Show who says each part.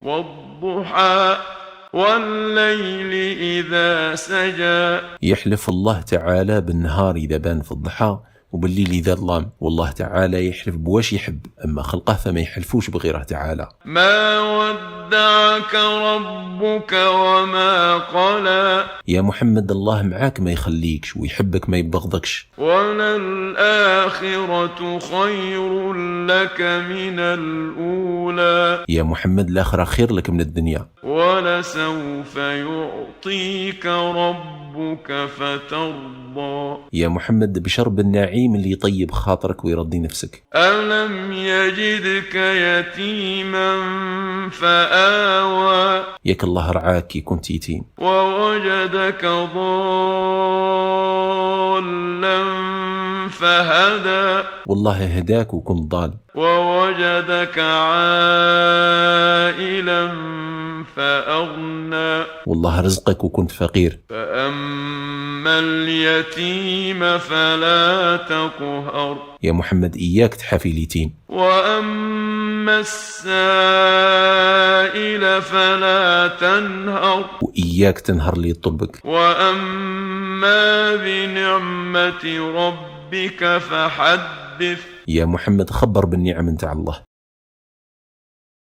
Speaker 1: والضحى والليل إذا سجى.
Speaker 2: يحلف الله تعالى بالنهار إذا بان في الضحى وبالليل إذا ظلام، والله تعالى يحلف بواش يحب، أما خلقه فما يحلفوش بغيره تعالى.
Speaker 1: ما ودعك ربك وما قلى.
Speaker 2: يا محمد الله معاك ما يخليكش، ويحبك ما يبغضكش.
Speaker 1: وللآخرة خير لك من الأولى.
Speaker 2: يا محمد الآخرة خير لك من الدنيا.
Speaker 1: ولسوف يعطيك ربك فترضى.
Speaker 2: يا محمد بشر بالنعيم اللي يطيب خاطرك ويرضي نفسك.
Speaker 1: ألم يجدك يتيما فآوى.
Speaker 2: ياك الله رعاك كي كنت يتيم.
Speaker 1: ووجدك ضالا فهدى.
Speaker 2: والله هداك وكنت ضال.
Speaker 1: ووجدك عائلا فأغنى.
Speaker 2: والله رزقك وكنت فقير.
Speaker 1: فأما اليتيم فلا تقهر.
Speaker 2: يا محمد إياك تحافي اليتيم.
Speaker 1: وأما السائل فلا تنهر.
Speaker 2: وإياك تنهر اللي يطلبك.
Speaker 1: وأما بنعمة ربك فحدث.
Speaker 2: يا محمد خبر بالنعم نتاع الله.